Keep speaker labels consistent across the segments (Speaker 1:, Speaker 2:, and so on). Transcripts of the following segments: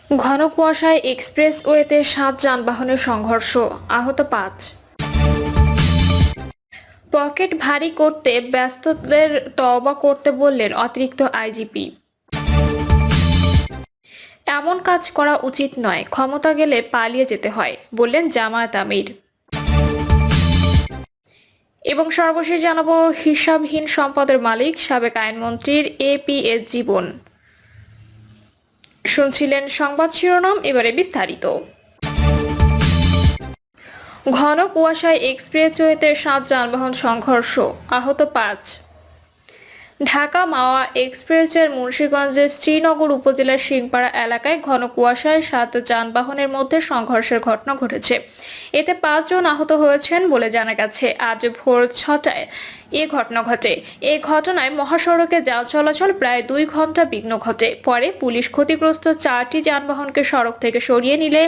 Speaker 1: ঘন কুয়াশায় এক্সপ্রেসওয়েতে ৭ যানবাহনের সংঘর্ষ, আহত ৫। পকেট ভারী করতে ব্যস্তদের তওবা করতে বললেন অতিরিক্ত আইজিপি। এমন কাজ করা উচিত নয়, ক্ষমতা গেলে পালিয়ে যেতে হয়, বললেন জামায়াত আমির। এবং সর্বশেষ জানাবো, হিসাবহীন সম্পদের মালিক সাবেক আইনমন্ত্রীর এপিএস জীবন। শুনছিলেন সংবাদ শিরোনাম, এবারে বিস্তারিত। ঘন কুয়াশায় এক্সপ্রেসওয়েতে ৭ যানবাহন সংঘর্ষ, আহত ৫। ঢাকা মাওয়া এক্সপ্রেসওয়ের মুন্সিগঞ্জের শ্রীনগর উপজেলার সিংপাড়া এলাকায় ঘন কুয়াশায় ৭ যানবাহনের মধ্যে সংঘর্ষের ঘটনা ঘটেছে। এতে ৫ জন আহত হয়েছেন বলে জানা গেছে। আজ ভোর ৬টায় এ ঘটনা ঘটে। এই ঘটনায় মহাসড়কে যান চলাচল প্রায় ২ ঘন্টা বিঘ্ন ঘটে। পরে পুলিশ ক্ষতিগ্রস্ত ৪টি যানবাহনকে সড়ক থেকে সরিয়ে নিলে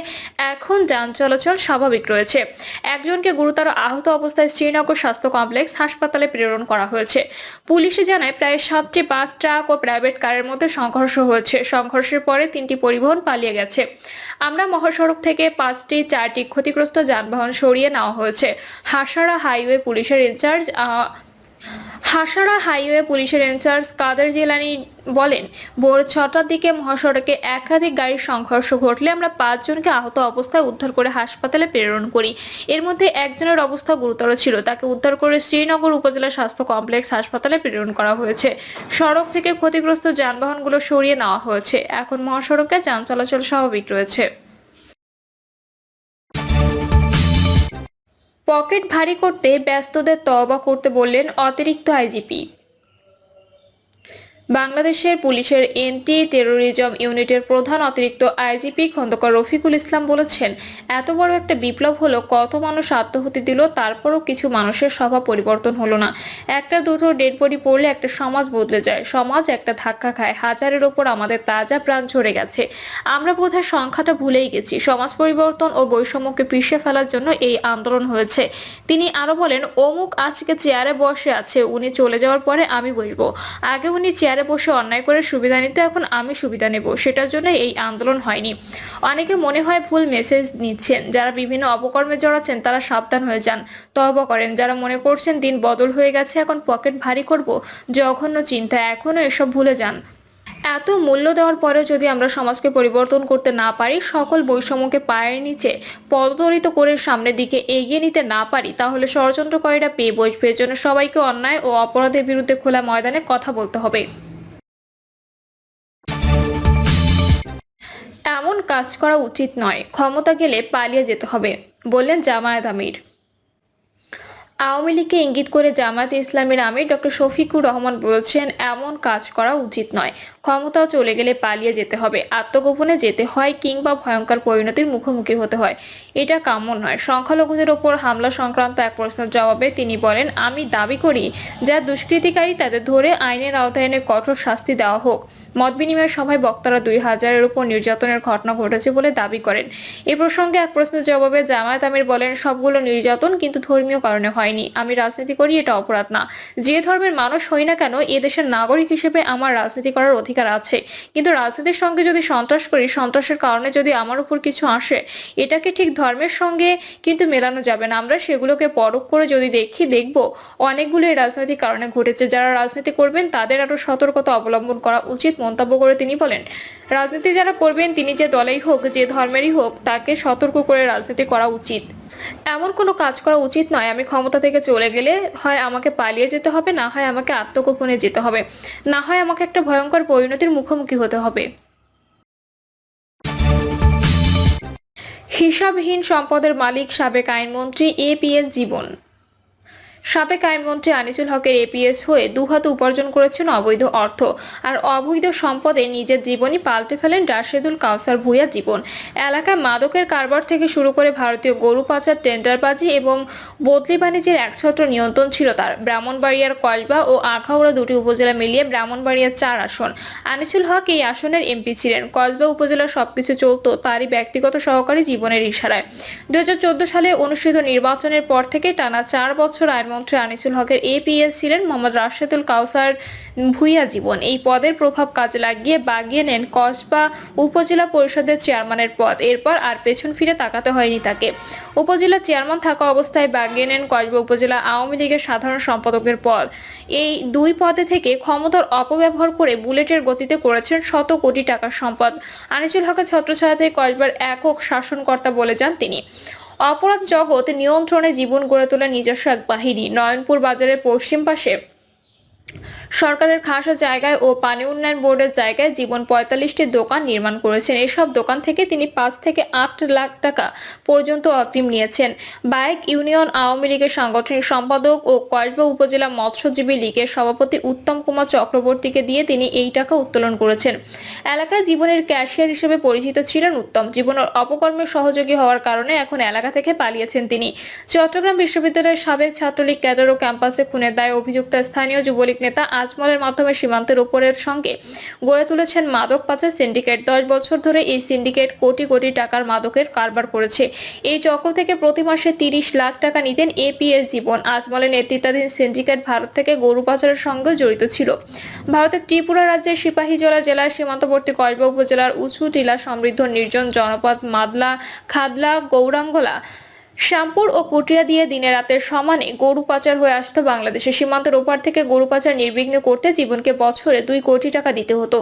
Speaker 1: এখন যান চলাচল স্বাভাবিক রয়েছে। একজনকে গুরুতর আহত অবস্থায় শ্রীনগর স্বাস্থ্য কমপ্লেক্স হাসপাতালে প্রেরণ করা হয়েছে। পুলিশে জানায় প্রায় ৭টি বাস, ট্রাক ও প্রাইভেট কারের মধ্যে সংঘর্ষ হয়েছে। সংঘর্ষের পরে ৩টি পরিবহন পালিয়ে গেছে। আমরা মহাসড়ক থেকে 4টি ক্ষতিগ্রস্ত যানবাহন সরিয়ে নেওয়া হয়েছে। হাসারা হাইওয়ে পুলিশের ইনচার্জ কাদের জিলানী বলেন, ভোর ৬টার দিকে মহাসড়কে একাধিক গাড়ির সংঘর্ষ ঘটলে আমরা ৫ জনকে আহত অবস্থায় উদ্ধার করে হাসপাতালে প্রেরণ করি। এর মধ্যে একজনের অবস্থা গুরুতর ছিল, তাকে উদ্ধার করে শ্রীনগর উপজেলা স্বাস্থ্য কমপ্লেক্স হাসপাতালে প্রেরণ করা হয়েছে। সড়ক থেকে ক্ষতিগ্রস্ত যানবাহনগুলো সরিয়ে নেওয়া হয়েছে। এখন মহাসড়কে যান চলাচল স্বাভাবিক রয়েছে। পকেট ভারী করতে ব্যস্তদের তওবা করতে বললেন অতিরিক্ত আইজিপি। বাংলাদেশের পুলিশের এন্টি টেরোরিজম ইউনিটের প্রধান অতিরিক্ত আইজিপি খন্দকার রফিকুল ইসলাম বলেছেন, এত বড় একটা বিপ্লব হলো, কত মানুষ আত্মহতি দিল, তারপরও কিছু মানুষের স্বভাব পরিবর্তন হলো না। একটা দুটো ডেড বডি পড়লে একটা সমাজ বদলে যায়। সমাজ একটা ধাক্কা খায়, হাজারের ওপর আমাদের তাজা প্রাণ ঝরে গেছে। আমরা বোধহয় সংখ্যাটা ভুলেই গেছি। সমাজ পরিবর্তন ও বৈষম্যকে পিষে ফেলার জন্য এই আন্দোলন হয়েছে। তিনি আরো বলেন, অমুক আজকে চেয়ারে বসে আছে, উনি চলে যাওয়ার পরে আমি বসবো। আগে উনি চেয়ারে বসে অন্যায় করে সুবিধা নিতে, এখন আমি সুবিধা নেব। সেটার জন্য এই আন্দোলন হয়নি। অনেকে মনে হয় ভুল মেসেজ নিচ্ছেন। যারা বিভিন্ন অপকর্মে জড়াচ্ছেন তারা সাবধান হয়ে যান, তওবা করেন। যারা মনে করছেন দিন বদল হয়ে গেছে, এখন পকেট ভারী করব, জঘন্য চিন্তা, এখনো এসব ভুলে যান। এত মূল্য দেওয়ার পরেও যদি আমরা সমাজকে পরিবর্তন করতে না পারি, সকল বৈষম্যকে পায়ের নিচে পদদলিত করে সামনের দিকে এগিয়ে নিতে না পারি, তাহলে ষড়যন্ত্রকারীরা পেয়ে বসবে। এজন্য সবাইকে অন্যায় ও অপরাধের বিরুদ্ধে খোলা ময়দানে কথা বলতে হবে। এমন কাজ করা উচিত নয়, ক্ষমতা গেলে পালিয়ে যেতে হবে, বললেন জামায়াত আমির। আওয়ামী লীগকে ইঙ্গিত করে জামায়াতে ইসলামীর আমির ডক্টর শফিকুর রহমান বলছেন, এমন কাজ করা উচিত নয়, ক্ষমতা চলে গেলে পালিয়ে যেতে হবে, আত্মগোপনে যেতে হয় কিংবা ভয়ঙ্কর পরিণতির মুখোমুখি হতে হয়। এটা কাম্য নয়। সংখ্যালঘুদের ওপর হামলা সংক্রান্ত এক প্রশ্নের জবাবে তিনি বলেন, আমি দাবি করি যা দুষ্কৃতিকারী তাদের ধরে আইনের আওতায় এনে কঠোর শাস্তি দেওয়া হোক। মত বিনিময় সভায় বক্তারা ২,০০০-এর উপর নির্যাতনের ঘটনা ঘটেছে বলে দাবি করেন। এ প্রসঙ্গে এক প্রশ্নের জবাবে জামায়াত আমির বলেন, সবগুলো নির্যাতন কিন্তু ধর্মীয় কারণে হয়নি। আমি রাজনীতি করি, এটা অপরাধ না। যে ধর্মের মানুষ হই না কেন, এ দেশের নাগরিক হিসেবে আমার রাজনীতি করার অধিকার আছে। কিন্তু রাজনীতির সঙ্গে যদি সন্ত্রাস করি, সন্ত্রাসের কারণে যদি আমার উপর কিছু আসে, এটাকে ঠিক ধর্মের সঙ্গে কিন্তু মেলানো যাবে না। আমরা সেগুলোকে পরখ করে যদি দেখব অনেকগুলো এই রাজনৈতিক কারণে ঘটেছে। যারা রাজনীতি করবেন তাদের আরো সতর্কতা অবলম্বন করা উচিত, মন্তব্য করে তিনি বলেন, রাজনীতি যারা করবেন, তিনি যে দলেই হোক, যে ধর্মেরই হোক, তাকে সতর্ক করে রাজনীতি করা উচিত। এমন কোনো কাজ করা উচিত নয়, আমি ক্ষমতা থেকে চলে গেলে হয় আমাকে পালিয়ে যেতে হবে, না হয় আমাকে আত্মগোপনে যেতে হবে, না হয় আমাকে একটা ভয়ঙ্কর পরিণতির মুখোমুখি হতে হবে। হিসাবহীন সম্পদের মালিক সাবেক আইনমন্ত্রী এপিএস জীবন। সাবেক আইনমন্ত্রী আনিসুল হকের এপিএস হয়ে দুহাতে উপার্জন করেছেন অবৈধ অর্থ আর অবৈধ সম্পদে নিজের জীবনই পাল্টে ফেলেন রাশেদুল কাউসার ভূঁইয়া জীবন। এলাকায় মাদকের কারবার থেকে শুরু করে ভারতীয় গরু পাচার, টেন্ডারবাজি এবং বদলি বাণিজ্যের একছত্র নিয়ন্ত্রণ ছিল তার। ব্রাহ্মণবাড়িয়ার কসবা ও আখাউড়া দুটি উপজেলা মিলিয়ে ব্রাহ্মণবাড়িয়ার ৪ আসন। আনিসুল হক এই আসনের এমপি ছিলেন। কসবা উপজেলার সবকিছু চলত তারই ব্যক্তিগত সহকারী জীবনের ইশারায়। ২০১৪ সালে অনুষ্ঠিত নির্বাচনের পর থেকে টানা ৪ বছর আইন আইনমন্ত্রী আনিসুল হকের এপিএস ছিলেন মোহাম্মদ রাশেদুল কাউসার ভূঁইয়া জীবন। এই পদের প্রভাব কাজে লাগিয়ে বাগিয়ে নেন কসবা উপজেলা পরিষদের চেয়ারম্যানের পদ। এরপর আর পেছন ফিরে তাকাতে হয়নি তাকে। উপজেলা চেয়ারম্যান থাকা অবস্থায় বাগিয়ে নেন কসবা উপজেলা আওয়ামী লীগের সাধারণ সম্পাদকের পদ। এই দুই পদে থেকে ক্ষমতার অপব্যবহার করে বুলেটের গতিতে করেছেন শত কোটি টাকার সম্পদ। আনিসুল হকের ছত্রছায়াতে কসবার একক শাসনকর্তা বলে যান তিনি। অপরাধ জগৎ নিয়ন্ত্রণে জীবন গড়ে তোলা নিজস্ব এক বাহিনী। নয়নপুর বাজারের পশ্চিম পাশে সরকারের খাসা জায়গায় ও পানি উন্নয়ন বোর্ডের জায়গায় জীবন ৪৫টি দোকান নির্মাণ করেছেন। এসব দোকান থেকে তিনি ৫ থেকে ৮ লাখ টাকা পর্যন্ত অগ্রিম নিয়েছেন। বায়েক ইউনিয়ন আওয়ামী লীগের সাংগঠনিক সম্পাদক ও কসবা উপজেলা মৎস্যজীবী লীগের সভাপতি উত্তম কুমার চক্রবর্তীকে দিয়ে তিনি এই টাকা উত্তোলন করেছেন। এলাকায় জীবনের ক্যাশিয়ার হিসেবে পরিচিত ছিলেন উত্তম। জীবনের অপকর্মের সহযোগী হওয়ার কারণে এখন এলাকা থেকে পালিয়েছেন তিনি। চট্টগ্রাম বিশ্ববিদ্যালয়ের সাবেক ছাত্রলীগ ক্যাডার ও ক্যাম্পাসে খুনের দায়ে অভিযুক্ত স্থানীয় যুবলীগ নেতা আজমলের মাধ্যমে সীমান্তের উপরের সঙ্গে গড়ে তুলেছেন মাদক পাচার সিন্ডিকেট। ১০ বছর ধরে এই সিন্ডিকেট কোটি কোটি টাকার মাদকের কারবার করেছে। এই চক্র থেকে প্রতি মাসে ৩০ লাখ টাকা নিতেন এপিএস জীবন। আজমলের নেতৃত্বাধীন সিন্ডিকেট ভারত থেকে গরু পাচারের সঙ্গে জড়িত ছিল। ভারতের ত্রিপুরা রাজ্যের সিপাহীজলা জেলার সীমান্তবর্তী কসবা উপজেলার উঁচু টিলা সমৃদ্ধ নির্জন জনপদ মাদলা, খাদলা, গৌরাঙ্গলা, শ্যামপুর ও কুটিয়া দিয়ে দিনে রাতের সমানে গরু পাচার হয়ে আসতো বাংলাদেশের। সীমান্তের ওপার থেকে গরু পাচার নির্বিঘ্নে করতে জীবনকে বছরে ২ কোটি টাকা দিতে হতো।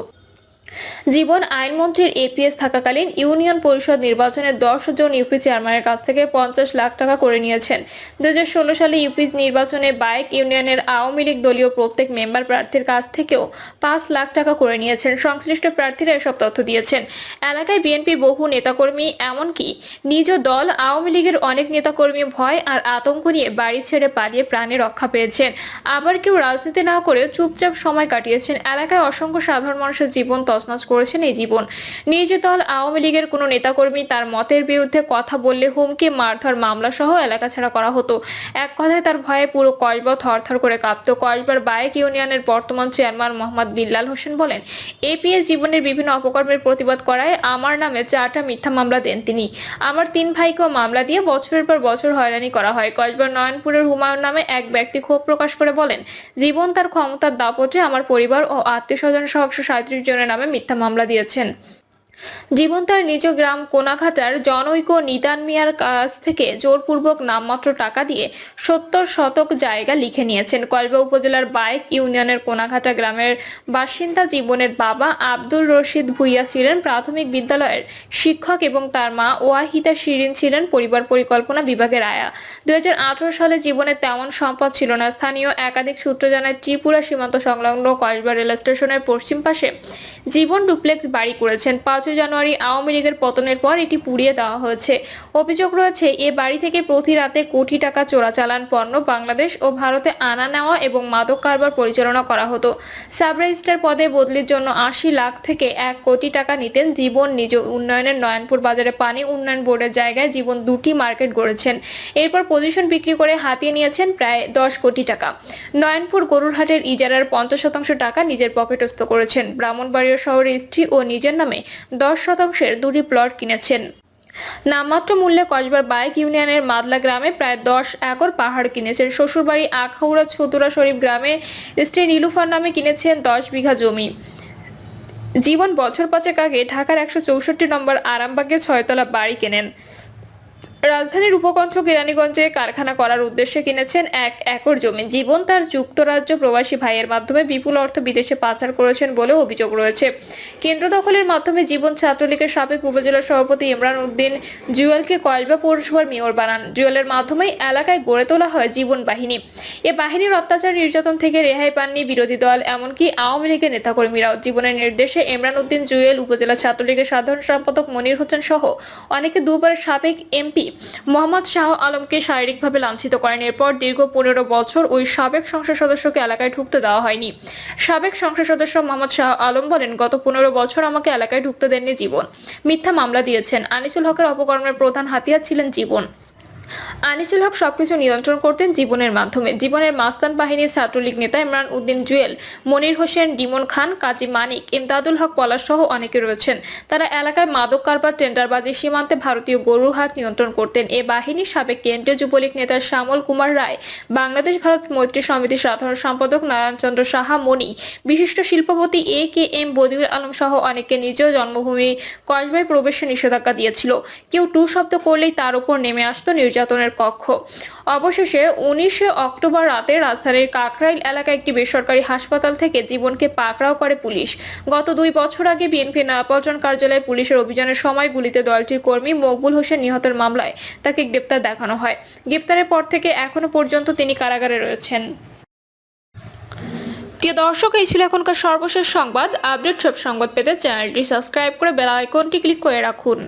Speaker 1: জীবন আইনমন্ত্রীর এপিএস থাকাকালীন ইউনিয়ন পরিষদ নির্বাচনে ১০ জন ইউপি চেয়ারম্যানের কাছ থেকে ৫০ লাখ টাকা করে নিয়েছেন। ২০১৬ সালে ইউপি নির্বাচনে বায়েক ইউনিয়নের আওয়ামী লীগ দলীয় প্রত্যেক মেম্বার প্রার্থীর কাছ থেকেও ৫ লাখ টাকা করে নিয়েছেন। সংশ্লিষ্ট প্রার্থীরা এসব তথ্য দিয়েছেন। এলাকায় বিএনপির বহু নেতাকর্মী, এমনকি নিজ দল আওয়ামী লীগের অনেক নেতাকর্মী ভয় আর আতঙ্ক নিয়ে বাড়ি ছেড়ে পালিয়ে প্রাণে রক্ষা পেয়েছেন। আবার কেউ রাজনীতি না করে চুপচাপ সময় কাটিয়েছেন। এলাকায় অসংখ্য সাধারণ মানুষের জীবন তছনছ করেছেন এই জীবন। নিজ দল আওয়ামী লীগের কোনো নেতাকর্মী তার মতের বিরুদ্ধে কথা বললে হুমকি, মারধর, মামলা সহ এলাকা ছাড়া করা হতো। এক কথায় তার ভয়ে পুরো কসবা থরথর করে কাঁপত। কসবার বায়েক ইউনিয়নের বর্তমান চেয়ারম্যান মোহাম্মদ বিল্লাল হোসেন বলেন, এপিএস জীবনের বিভিন্ন অপকর্মের প্রতিবাদ করায় আমার নামে ৪টা মিথ্যা মামলা দেন তিনি। আমার ৩ ভাইকেও মামলা দিয়ে বছরের পর বছর হয়রানি করা হয়। কসবার নয়নপুরের হুমায়ুন নামে এক ব্যক্তি ক্ষোভ প্রকাশ করে বলেন, জীবন তার ক্ষমতার দাপটে আমার পরিবার ও আত্মীয়স্বজন সহ ১৩৭ জনের নামে মিথ্যা মামলা দিয়েছেন। জীবন তার নিজ গ্রাম কোনাঘাটার জনৈক নিদান মিয়ার কাছ থেকে জোরপূর্বক নামমাত্র টাকা দিয়ে ৭০ শতক জায়গা লিখে নিয়েছেন। কসবা উপজেলার বায়েক ইউনিয়নের কোনাঘাটা গ্রামের বাসিন্দা জীবনের বাবা আব্দুল রশিদ ভূঁইয়া ছিলেন প্রাথমিক বিদ্যালয়ের শিক্ষক এবং তার মা ওয়াহিদা শিরিন ছিলেন পরিবার পরিকল্পনা বিভাগের আয়া। ২০১৮ সালে জীবনের তেমন সম্পদ ছিল না। স্থানীয় একাধিক সূত্র জানায়, ত্রিপুরা সীমান্ত সংলগ্ন কসবা রেল স্টেশনের পশ্চিম পাশে জীবন ডুপ্লেক্স বাড়ি করেছেন। ৫ জানুয়ারি আওয়ামী লীগের পতনের পর এটি পুড়িয়ে দেওয়া হয়েছে। অভিযোগ রয়েছে, এ বাড়ি থেকে প্রতি রাতে কোটি টাকা চোরাচালান পণ্য বাংলাদেশ ও ভারতে আনা নেওয়া এবং মাদক কারবার পরিচালনা করা হতো। সাব রেজিস্ট্রার পদে বদলির জন্য ৮০ লাখ থেকে ১ কোটি টাকা নিতেন জীবন। নিজ উন্নয়নের নয়নপুর বাজারে পানি উন্নয়ন বোর্ডের জায়গায় জীবন ২টি মার্কেট গড়েছেন। এরপর পজিশন বিক্রি করে হাতিয়ে নিয়েছেন প্রায় ১০ কোটি টাকা। নয়নপুর গরুরহাটের ইজারার ৫০% টাকা নিজের পকেটস্থ করেছেন। ব্রাহ্মণবাড়িয়া শহরে স্ত্রী ও নিজের নামে ১০% ২টি প্লট কিনেছেন। নামমাত্র মূল্যে কসবার বায়েক ইউনিয়নের মাদলা গ্রামে প্রায় ১০ একর পাহাড় কিনেছেন। শ্বশুরবাড়ি আখাউড়া চতুরা শরীফ গ্রামে স্ত্রী নীলুফার নামে কিনেছেন ১০ বিঘা জমি। জীবন বছর ৫ আগে ঢাকার ১৬৪ নম্বর আরামবাগে ৬তলা বাড়ি কেনেন। রাজধানীর উপকণ্ঠ কেরানীগঞ্জে কারখানা করার উদ্দেশ্যে কিনেছেন ১ একর জমি। জীবন তার যুক্তরাজ্য প্রবাসী ভাইয়ের মাধ্যমে বিপুল অর্থ বিদেশে পাচার করেছেন বলেও অভিযোগ রয়েছে। কেন্দ্র দখলের মাধ্যমে জীবন ছাত্রলীগের সাবেক উপজেলা সভাপতি ইমরান উদ্দিন জুয়েলকে কসবা পৌরসভার মেয়র বানান। জুয়েলের মাধ্যমেই এলাকায় গড়ে তোলা হয় জীবন বাহিনী। এ বাহিনীর অত্যাচার নির্যাতন থেকে রেহাই পাননি বিরোধী দল, এমনকি আওয়ামী লীগের নেতাকর্মীরাও। জীবনের নির্দেশে ইমরান উদ্দিন জুয়েল উপজেলা ছাত্রলীগের সাধারণ সম্পাদক মনির হোসেন সহ অনেকে দুবার সাবেক এমপি মোহাম্মদ শাহ আলমকে শারীরিকভাবে লাঞ্ছিত করেন। এরপর দীর্ঘ ১৫ বছর ওই সাবেক সংসদ সদস্যকে এলাকায় ঢুকতে দেওয়া হয়নি। সাবেক সংসদ সদস্য মোহাম্মদ শাহ আলম বলেন, গত ১৫ বছর আমাকে এলাকায় ঢুকতে দেননি জীবন। মিথ্যা মামলা দিয়েছেন। আনিসুল হকের অপকর্মের প্রধান হাতিয়ার ছিলেন জীবন। আনিসুল হক সবকিছু নিয়ন্ত্রণ করতেন জীবনের মাধ্যমে। জীবনের মাস্তান বাহিনীর ছাত্রলীগ নেতা ইমরান উদ্দিন জুয়েল, মনির হোসেন, ডিমন খান, কাজী মানিক, ইমদাদুল হক পলাশ সহ অনেকে রয়েছেন। তারা এলাকায় মাদক কারবার, টেন্ডারবাজি, সীমান্তে ভারতীয় গরুর হাট নিয়ন্ত্রণ করতেন। এ বাহিনীর সাবেক কেন্দ্রীয় যুবলীগ নেতা শ্যামল কুমার রায়, বাংলাদেশ ভারত মৈত্রী সমিতির সাধারণ সম্পাদক নারায়ণ চন্দ্র সাহা মনি, বিশিষ্ট শিল্পপতি এ.কে.এম. বদিউল আলম সহ অনেকে নিজ জন্মভূমি কসবায় প্রবেশে নিষেধাজ্ঞা দিয়েছিল। কেউ টু শব্দ করলেই তার উপর নেমে আসতো নির্যাতনের কক্ষ। অবশেষে 19 অক্টোবর রাতে রাজধানীর কাকরাইল এলাকায় একটি বেসরকারি হাসপাতাল থেকে জীবনকে পাকড়াও করে পুলিশ। গত 2 বছর আগে বিএনপি নয়াপল্টন কার্যালয়ে পুলিশের অভিযানের সময় গুলিতে দলটির কর্মী মকবুল হোসেন নিহতের মামলায় তাকে গ্রেপ্তার দেখানো হয়। গ্রেপ্তারের পর থেকে এখনো পর্যন্ত তিনি কারাগারে রয়েছেন। প্রিয় দর্শক, এই ছিল এখনকার সর্বশেষ সংবাদ। আপডেট সব সংবাদ পেতে চ্যানেলটি সাবস্ক্রাইব করে বেল আইকনটি ক্লিক করে রাখুন।